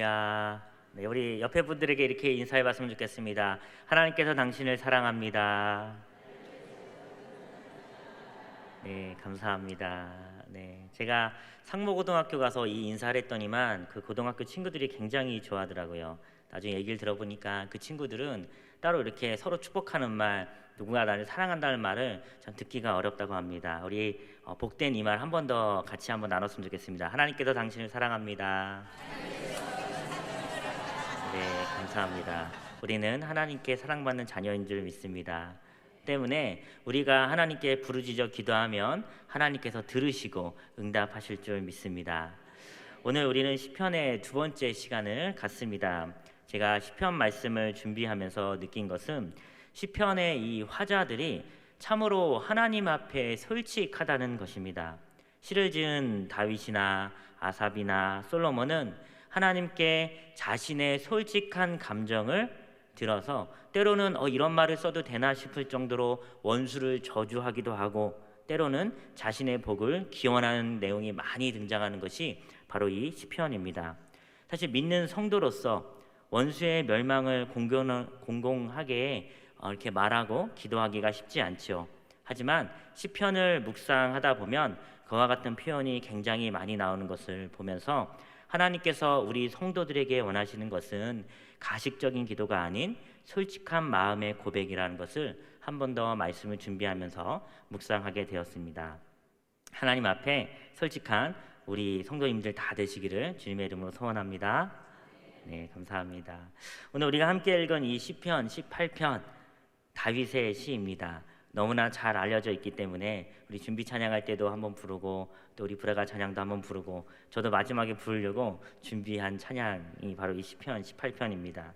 할렐루야. 네, 우리 옆에 분들에게 이렇게 인사해 봤으면 좋겠습니다. 하나님께서 당신을 사랑합니다. 네, 감사합니다. 네, 제가 상모고등학교 가서 이 인사를 했더니만 그 고등학교 친구들이 굉장히 좋아하더라고요. 나중에 얘기를 들어보니까 그 친구들은 따로 이렇게 서로 축복하는 말, 누군가 나를 사랑한다는 말을 참 듣기가 어렵다고 합니다. 우리 복된 이 말 한 번 더 같이 한번 나눴으면 좋겠습니다. 하나님께서 당신을 사랑합니다. 네, 감사합니다. 우리는 하나님께 사랑받는 자녀인 줄 믿습니다. 때문에 우리가 하나님께 부르짖어 기도하면 하나님께서 들으시고 응답하실 줄 믿습니다. 오늘 우리는 시편의 두 번째 시간을 갖습니다. 제가 시편 말씀을 준비하면서 느낀 것은 시편의 이 화자들이 참으로 하나님 앞에 솔직하다는 것입니다. 시를 지은 다윗이나 아삽이나 솔로몬은 하나님께 자신의 솔직한 감정을 들어서 때로는 이런 말을 써도 되나 싶을 정도로 원수를 저주하기도 하고 때로는 자신의 복을 기원하는 내용이 많이 등장하는 것이 바로 이 시편입니다. 사실 믿는 성도로서 원수의 멸망을 공공하게 이렇게 말하고 기도하기가 쉽지 않죠. 하지만 시편을 묵상하다 보면 그와 같은 표현이 굉장히 많이 나오는 것을 보면서 하나님께서 우리 성도들에게 원하시는 것은 가식적인 기도가 아닌 솔직한 마음의 고백이라는 것을 한 번 더 말씀을 준비하면서 묵상하게 되었습니다. 하나님 앞에 솔직한 우리 성도님들 다 되시기를 주님의 이름으로 소원합니다. 네, 감사합니다. 오늘 우리가 함께 읽은 이 시편 18편 다윗의 시입니다. 너무나 잘 알려져 있기 때문에 우리 준비 찬양할 때도 한번 부르고 또 우리 브라가 찬양도 한번 부르고 저도 마지막에 부르려고 준비한 찬양이 바로 이 시편 18편입니다.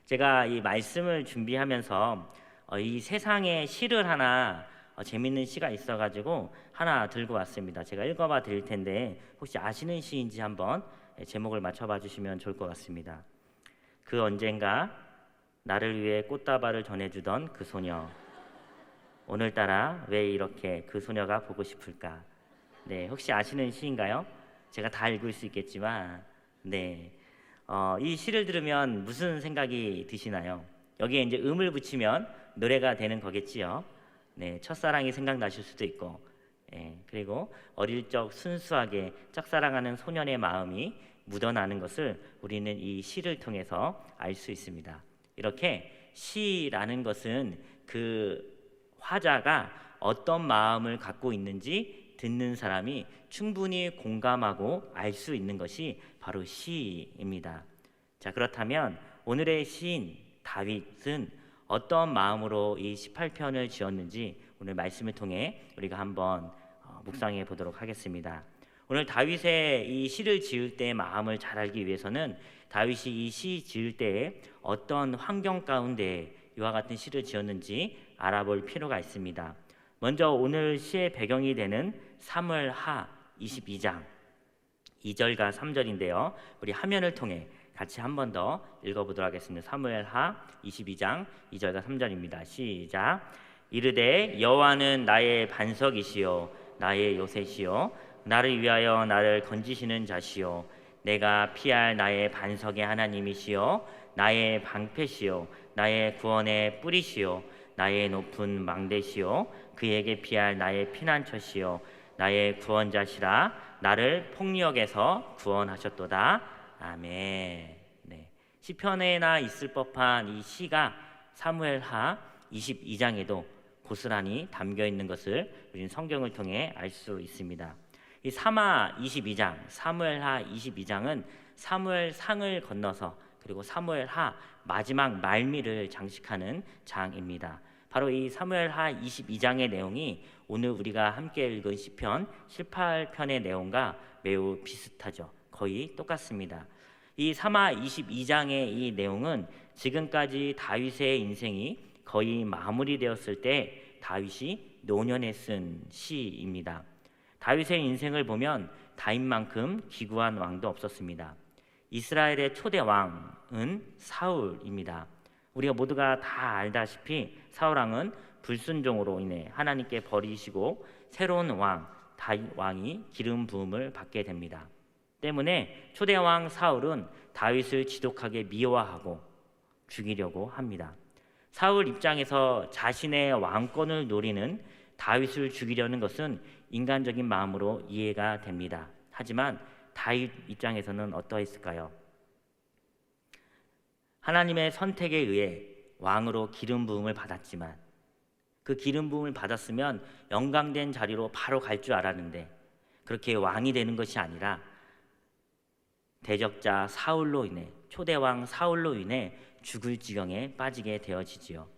제가 이 말씀을 준비하면서 이 세상에 시를 하나 재밌는 시가 있어가지고 하나 들고 왔습니다. 제가 읽어봐 드릴 텐데 혹시 아시는 시인지 한번 제목을 맞춰봐 주시면 좋을 것 같습니다. 그 언젠가 나를 위해 꽃다발을 전해주던 그 소녀, 오늘따라 왜 이렇게 그 소녀가 보고 싶을까? 네, 혹시 아시는 시인가요? 제가 다 읽을 수 있겠지만 네, 이 시를 들으면 무슨 생각이 드시나요? 여기에 이제 음을 붙이면 노래가 되는 거겠지요. 네, 첫사랑이 생각나실 수도 있고 그리고 어릴 적 순수하게 짝사랑하는 소년의 마음이 묻어나는 것을 우리는 이 시를 통해서 알 수 있습니다. 이렇게 시라는 것은 그 화자가 어떤 마음을 갖고 있는지 듣는 사람이 충분히 공감하고 알 수 있는 것이 바로 시입니다. 자, 그렇다면 오늘의 시인 다윗은 어떤 마음으로 이 18편을 지었는지 오늘 말씀을 통해 우리가 한번 묵상해 보도록 하겠습니다. 오늘 다윗의 이 시를 지을 때의 마음을 잘 알기 위해서는 다윗이 이 시 지을 때에 어떤 환경 가운데 이와 같은 시를 지었는지 알아볼 필요가 있습니다. 먼저 오늘 시의 배경이 되는 사무엘하 22장 2절과 3절인데요. 우리 화면을 통해 같이 한 번 더 읽어보도록 하겠습니다. 사무엘하 22장 2절과 3절입니다. 시작. 이르되 여호와는 나의 반석이시요 나의 요새시요 나를 위하여 나를 건지시는 자시요 내가 피할 나의 반석의 하나님이시요 나의 방패시요 나의 구원의 뿌리시요 나의 높은 망대시요 그에게 피할 나의 피난처시요 나의 구원자시라 나를 폭력에서 구원하셨도다. 아멘. 네. 시편에나 있을 법한 이 시가 사무엘하 22장에도 고스란히 담겨 있는 것을 우리는 성경을 통해 알 수 있습니다. 이 사마 22장, 사무엘하 22장은 사무엘상을 건너서 그리고 사무엘하 마지막 말미를 장식하는 장입니다. 바로 이 사무엘하 22장의 내용이 오늘 우리가 함께 읽은 시편 18편의 내용과 매우 비슷하죠. 거의 똑같습니다. 이 사마 22장의 이 내용은 지금까지 다윗의 인생이 거의 마무리되었을 때 다윗이 노년에 쓴 시입니다. 다윗의 인생을 보면 다윗만큼 기구한 왕도 없었습니다. 이스라엘의 초대 왕은 사울입니다. 우리가 모두가 다 알다시피 사울 왕은 불순종으로 인해 하나님께 버리시고 새로운 왕 다윗 왕이 기름 부음을 받게 됩니다. 때문에 초대 왕 사울은 다윗을 지독하게 미워하고 죽이려고 합니다. 사울 입장에서 자신의 왕권을 노리는 다윗을 죽이려는 것은 인간적인 마음으로 이해가 됩니다. 하지만 다윗 입장에서는 어떠했을까요? 하나님의 선택에 의해 왕으로 기름 부음을 받았지만 그 기름 부음을 받았으면 영광된 자리로 바로 갈 줄 알았는데 그렇게 왕이 되는 것이 아니라 대적자 사울로 인해, 초대왕 사울로 인해 죽을 지경에 빠지게 되어지지요.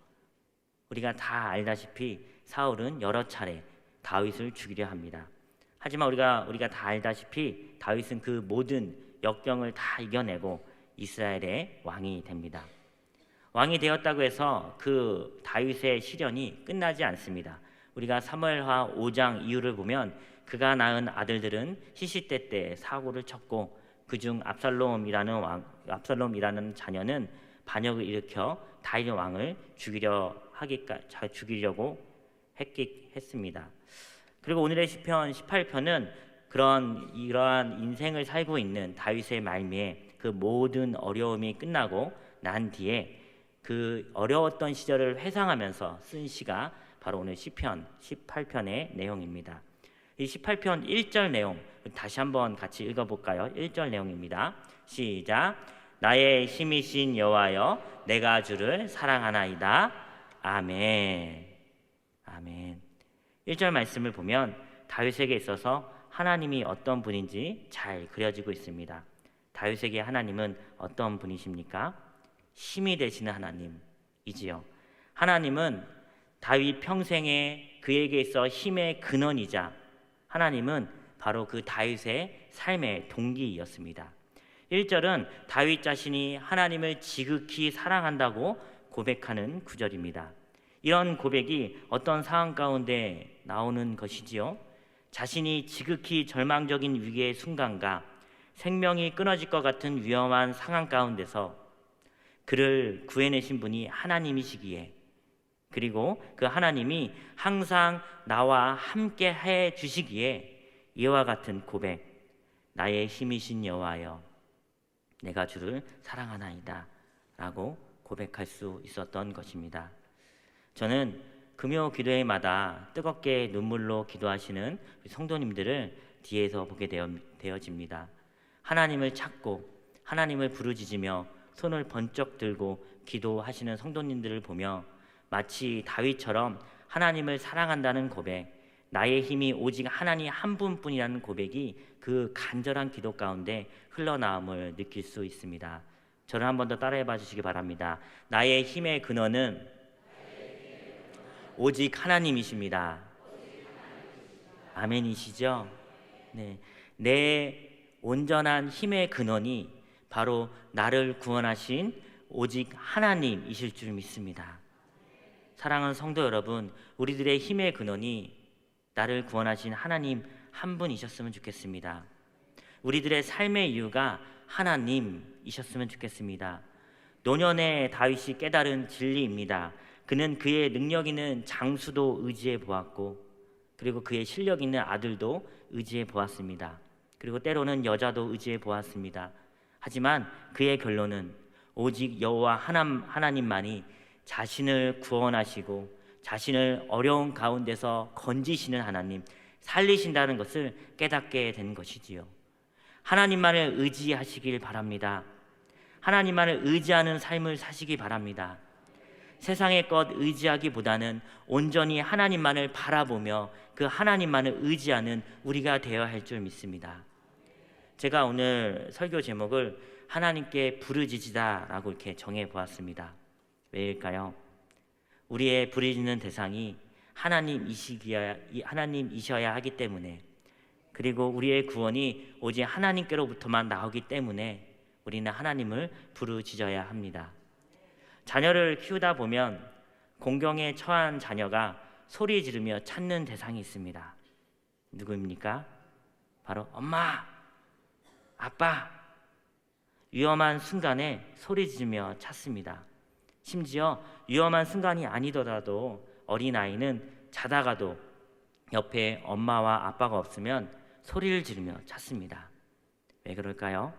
우리가 다 알다시피 사울은 여러 차례 다윗을 죽이려 합니다. 하지만 우리가 다 알다시피 다윗은 그 모든 역경을 다 이겨내고 이스라엘의 왕이 됩니다. 왕이 되었다고 해서 그 다윗의 시련이 끝나지 않습니다. 우리가 사무엘하 5장 이후를 보면 그가 낳은 아들들은 시시때때 사고를 쳤고 그중 압살롬이라는 자녀는 반역을 일으켜 다윗 왕을 죽이려고 했습니다. 그리고 오늘의 시편 18편은 이러한 인생을 살고 있는 다윗의 말미에 그 모든 어려움이 끝나고 난 뒤에 그 어려웠던 시절을 회상하면서 쓴 시가 바로 오늘 시편 18편의 내용입니다. 이 18편 1절 내용 다시 한번 같이 읽어볼까요? 1절 내용입니다. 시작. 나의 힘이신 여호와여 내가 주를 사랑하나이다. 아멘. 아멘. 1절 말씀을 보면 다윗에게 있어서 하나님이 어떤 분인지 잘 그려지고 있습니다. 다윗에게 하나님은 어떤 분이십니까? 힘이 되시는 하나님이지요. 하나님은 다윗 평생에 그에게 있어 힘의 근원이자 하나님은 바로 그 다윗의 삶의 동기였습니다. 1절은 다윗 자신이 하나님을 지극히 사랑한다고 고백하는 구절입니다. 이런 고백이 어떤 상황 가운데 나오는 것이지요? 자신이 지극히 절망적인 위기의 순간과 생명이 끊어질 것 같은 위험한 상황 가운데서 그를 구해내신 분이 하나님이시기에 그리고 그 하나님이 항상 나와 함께 해 주시기에 이와 같은 고백, 나의 힘이신 여호와여 내가 주를 사랑하나이다 라고 고백할 수 있었던 것입니다. 저는 금요 기도회마다 뜨겁게 눈물로 기도하시는 성도님들을 뒤에서 보게 되어집니다. 하나님을 찾고 하나님을 부르짖으며 손을 번쩍 들고 기도하시는 성도님들을 보며 마치 다윗처럼 하나님을 사랑한다는 고백, 나의 힘이 오직 하나님 한 분뿐이라는 고백이 그 간절한 기도 가운데 흘러나옴을 느낄 수 있습니다. 저를 한 번 더 따라해 봐 주시기 바랍니다. 나의 힘의 근원은 오직 하나님이십니다. 아멘이시죠? 네, 내 온전한 힘의 근원이 바로 나를 구원하신 오직 하나님이실 줄 믿습니다. 사랑하는 성도 여러분, 우리들의 힘의 근원이 나를 구원하신 하나님 한 분이셨으면 좋겠습니다. 우리들의 삶의 이유가 하나님이셨으면 좋겠습니다. 노년의 다윗이 깨달은 진리입니다. 그는 그의 능력 있는 장수도 의지해 보았고 그리고 그의 실력 있는 아들도 의지해 보았습니다. 그리고 때로는 여자도 의지해 보았습니다. 하지만 그의 결론은 오직 여호와 하나님만이 자신을 구원하시고 자신을 어려운 가운데서 건지시는 하나님, 살리신다는 것을 깨닫게 된 것이지요. 하나님만을 의지하시길 바랍니다. 하나님만을 의지하는 삶을 사시기 바랍니다. 세상의 것 의지하기보다는 온전히 하나님만을 바라보며 그 하나님만을 의지하는 우리가 되어야 할 줄 믿습니다. 제가 오늘 설교 제목을 하나님께 부르짖으다라고 이렇게 정해 보았습니다. 왜일까요? 우리의 부르짖는 대상이 하나님이셔야 하기 때문에, 그리고 우리의 구원이 오직 하나님께로부터만 나오기 때문에 우리는 하나님을 부르짖어야 합니다. 자녀를 키우다 보면 공경에 처한 자녀가 소리 지르며 찾는 대상이 있습니다. 누구입니까? 바로 엄마, 아빠. 위험한 순간에 소리 지르며 찾습니다. 심지어 위험한 순간이 아니더라도 어린아이는 자다가도 옆에 엄마와 아빠가 없으면 소리를 지르며 찾습니다. 왜 그럴까요?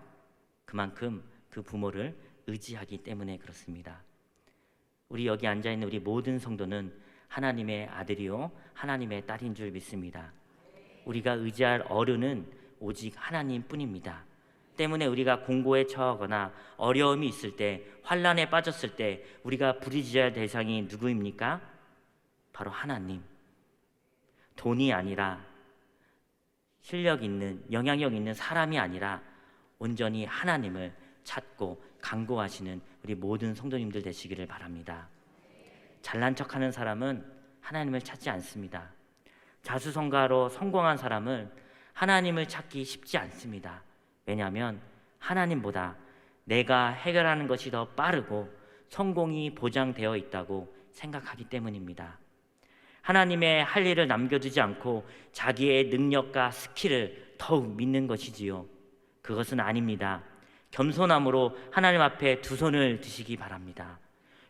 그만큼 그 부모를 의지하기 때문에 그렇습니다. 우리 여기 앉아있는 우리 모든 성도는 하나님의 아들이요 하나님의 딸인 줄 믿습니다. 우리가 의지할 어른은 오직 하나님뿐입니다. 때문에 우리가 공고에 처하거나 어려움이 있을 때, 환난에 빠졌을 때 우리가 부르짖어야 할 대상이 누구입니까? 바로 하나님. 돈이 아니라, 실력 있는, 영향력 있는 사람이 아니라 온전히 하나님을 찾고 간구하시는 우리 모든 성도님들 되시기를 바랍니다. 잘난 척하는 사람은 하나님을 찾지 않습니다. 자수성가로 성공한 사람은 하나님을 찾기 쉽지 않습니다. 왜냐하면 하나님보다 내가 해결하는 것이 더 빠르고 성공이 보장되어 있다고 생각하기 때문입니다. 하나님의 할 일을 남겨두지 않고 자기의 능력과 스킬을 더욱 믿는 것이지요. 그것은 아닙니다. 겸손함으로 하나님 앞에 두 손을 드시기 바랍니다.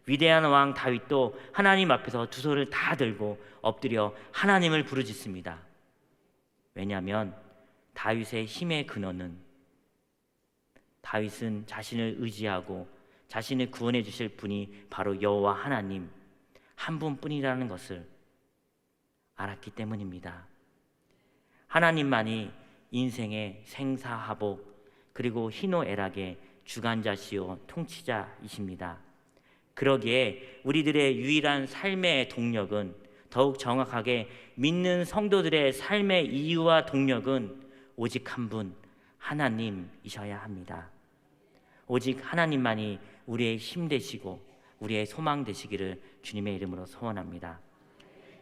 위대한 왕 다윗도 하나님 앞에서 두 손을 다 들고 엎드려 하나님을 부르짖습니다. 왜냐하면 다윗의 힘의 근원은, 다윗은 자신을 의지하고 자신을 구원해 주실 분이 바로 여호와 하나님 한 분뿐이라는 것을 알았기 때문입니다. 하나님만이 인생의 생사하복 그리고 희노애락의 주관자시요 통치자이십니다. 그러기에 우리들의 유일한 삶의 동력은, 더욱 정확하게 믿는 성도들의 삶의 이유와 동력은 오직 한 분, 하나님이셔야 합니다. 오직 하나님만이 우리의 힘 되시고 우리의 소망 되시기를 주님의 이름으로 소원합니다.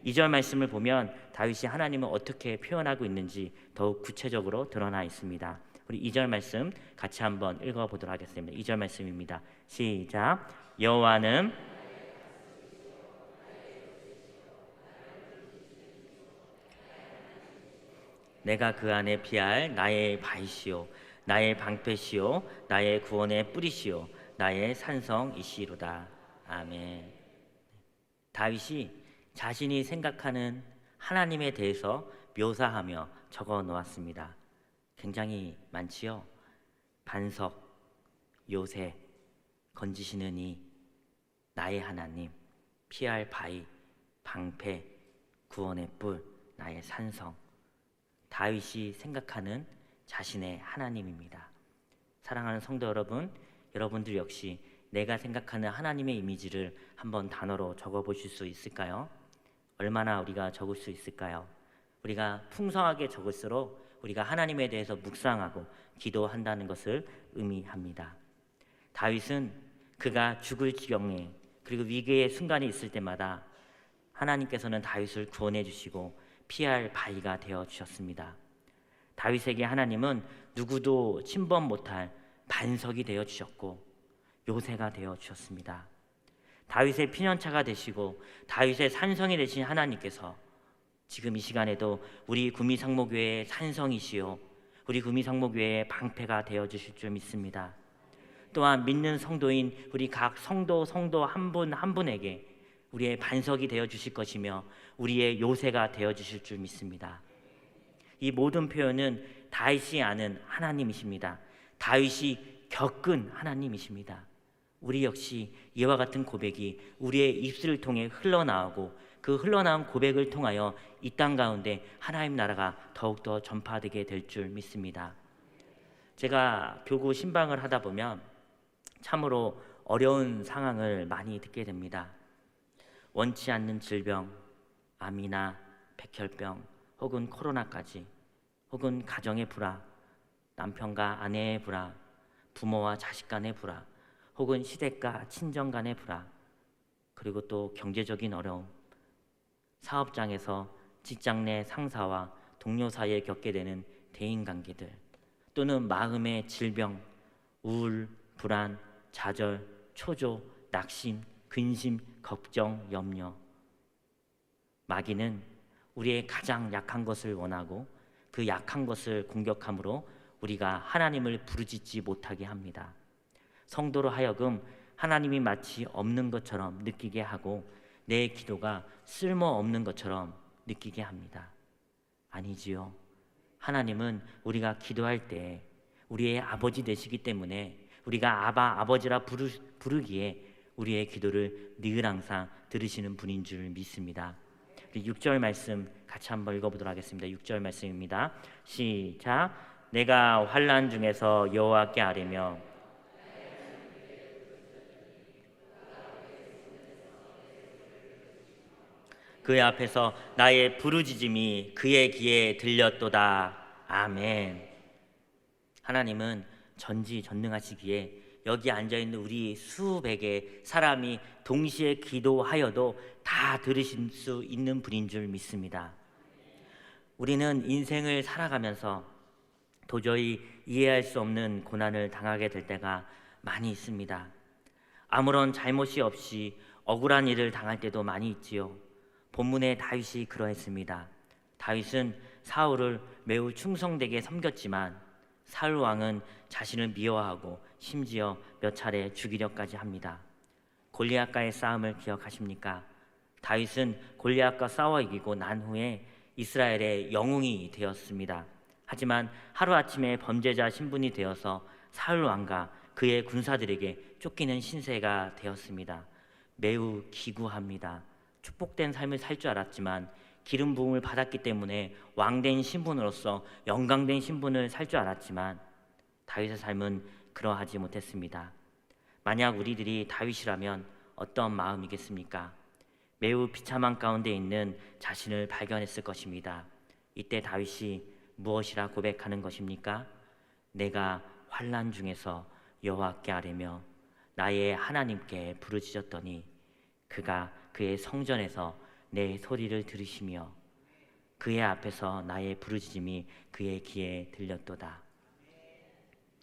2절 말씀을 보면 다윗이 하나님을 어떻게 표현하고 있는지 더욱 구체적으로 드러나 있습니다. 우리 2절 말씀 같이 한번 읽어보도록 하겠습니다. 2절 말씀입니다. 시작. 여호와는 내가 그 안에 피할 나의 바위시요 나의 방패시요 나의 구원의 뿌리시요 나의 산성이시로다. 아멘. 다윗이 자신이 생각하는 하나님에 대해서 묘사하며 적어 놓았습니다. 굉장히 많지요. 반석, 요새, 건지시는 이, 나의 하나님, 피할 바위, 방패, 구원의 뿔, 나의 산성. 다윗이 생각하는 자신의 하나님입니다. 사랑하는 성도 여러분, 여러분들 역시 내가 생각하는 하나님의 이미지를 한번 단어로 적어보실 수 있을까요? 얼마나 우리가 적을 수 있을까요? 우리가 풍성하게 적을수록 우리가 하나님에 대해서 묵상하고 기도한다는 것을 의미합니다. 다윗은 그가 죽을 지경에 그리고 위기의 순간이 있을 때마다 하나님께서는 다윗을 구원해 주시고 피할 바위가 되어 주셨습니다. 다윗에게 하나님은 누구도 침범 못할 반석이 되어 주셨고 요새가 되어 주셨습니다. 다윗의 피년차가 되시고 다윗의 산성이 되신 하나님께서 지금 이 시간에도 우리 구미상목교회의 산성이시요 우리 구미상목교회의 방패가 되어 주실 줄 믿습니다. 또한 믿는 성도인 우리 각 성도 한 분 한 분에게 우리의 반석이 되어 주실 것이며 우리의 요새가 되어 주실 줄 믿습니다. 이 모든 표현은 다윗이 아는 하나님이십니다. 다윗이 겪은 하나님이십니다. 우리 역시 이와 같은 고백이 우리의 입술을 통해 흘러나오고 그 흘러나온 고백을 통하여 이 땅 가운데 하나님 나라가 더욱더 전파되게 될 줄 믿습니다. 제가 교구 신방을 하다 보면 참으로 어려운 상황을 많이 듣게 됩니다. 원치 않는 질병, 암이나 백혈병, 혹은 코로나까지, 혹은 가정의 불화, 남편과 아내의 불화, 부모와 자식 간의 불화, 혹은 시댁과 친정 간의 불화, 그리고 또 경제적인 어려움, 사업장에서 직장 내 상사와 동료 사이에 겪게 되는 대인관계들, 또는 마음의 질병, 우울, 불안, 좌절, 초조, 낙심, 근심, 걱정, 염려. 마귀는 우리의 가장 약한 것을 원하고 그 약한 것을 공격함으로 우리가 하나님을 부르짖지 못하게 합니다. 성도로 하여금 하나님이 마치 없는 것처럼 느끼게 하고 내 기도가 쓸모없는 것처럼 느끼게 합니다. 아니지요. 하나님은 우리가 기도할 때 우리의 아버지 되시기 때문에 우리가 아바 아버지라 부르기에 우리의 기도를 늘 항상 들으시는 분인 줄 믿습니다. 6절 말씀 같이 한번 읽어보도록 하겠습니다. 6절 말씀입니다. 시작. 내가 환난 중에서 여호와께 아뢰며 그의 앞에서 나의 부르짖음이 그의 귀에 들렸도다. 아멘. 하나님은 전지전능하시기에 여기 앉아있는 우리 수백의 사람이 동시에 기도하여도 다 들으실 수 있는 분인 줄 믿습니다. 우리는 인생을 살아가면서 도저히 이해할 수 없는 고난을 당하게 될 때가 많이 있습니다. 아무런 잘못이 없이 억울한 일을 당할 때도 많이 있지요. 본문의 다윗이 그러했습니다. 다윗은 사울을 매우 충성되게 섬겼지만 사울 왕은 자신을 미워하고 심지어 몇 차례 죽이려까지 합니다. 골리앗과의 싸움을 기억하십니까? 다윗은 골리앗과 싸워 이기고 난 후에 이스라엘의 영웅이 되었습니다. 하지만 하루아침에 범죄자 신분이 되어서 사울 왕과 그의 군사들에게 쫓기는 신세가 되었습니다. 매우 기구합니다. 축복된 삶을 살 줄 알았지만 기름 부음을 받았기 때문에 왕된 신분으로서 영광된 신분을 살 줄 알았지만 다윗의 삶은 그러하지 못했습니다. 만약 우리들이 다윗이라면 어떤 마음이겠습니까? 매우 비참한 가운데 있는 자신을 발견했을 것입니다. 이때 다윗이 무엇이라 고백하는 것입니까? 내가 환난 중에서 여호와께 아뢰며 나의 하나님께 부르짖었더니 그가 그의 성전에서 내 소리를 들으시며 그의 앞에서 나의 부르짖음이 그의 귀에 들렸도다.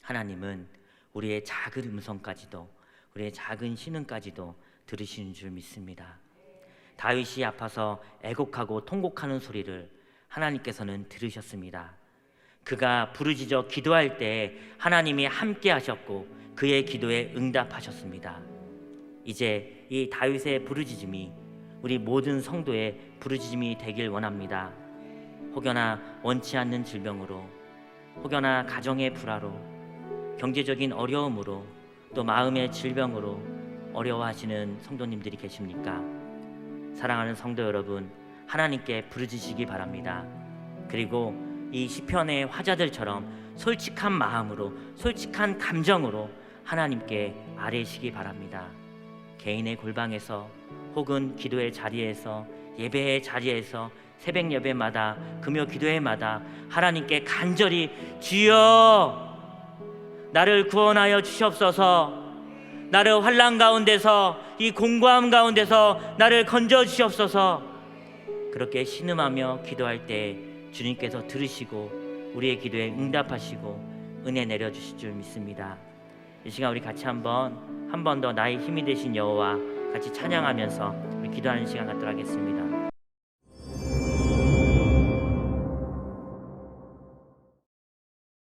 하나님은 우리의 작은 음성까지도 우리의 작은 신음까지도 들으시는 줄 믿습니다. 다윗이 아파서 애곡하고 통곡하는 소리를 하나님께서는 들으셨습니다. 그가 부르짖어 기도할 때 하나님이 함께 하셨고 그의 기도에 응답하셨습니다. 이제 이 다윗의 부르짖음이 우리 모든 성도의 부르짖음이 되길 원합니다. 혹여나 원치 않는 질병으로, 혹여나 가정의 불화로, 경제적인 어려움으로, 또 마음의 질병으로 어려워하시는 성도님들이 계십니까? 사랑하는 성도 여러분, 하나님께 부르짖으시기 바랍니다. 그리고 이 시편의 화자들처럼 솔직한 마음으로, 솔직한 감정으로 하나님께 아뢰시기 바랍니다. 개인의 골방에서 혹은 기도의 자리에서, 예배의 자리에서, 새벽 예배마다, 금요 기도회마다 하나님께 간절히 주여 나를 구원하여 주시옵소서, 나를 환난 가운데서, 이 공고함 가운데서 나를 건져 주시옵소서, 그렇게 신음하며 기도할 때 주님께서 들으시고 우리의 기도에 응답하시고 은혜 내려주실 줄 믿습니다. 이 시간 우리 같이 한 번 더 나의 힘이 되신 여호와 같이 찬양하면서 우리 기도하는 시간 갖도록 하겠습니다.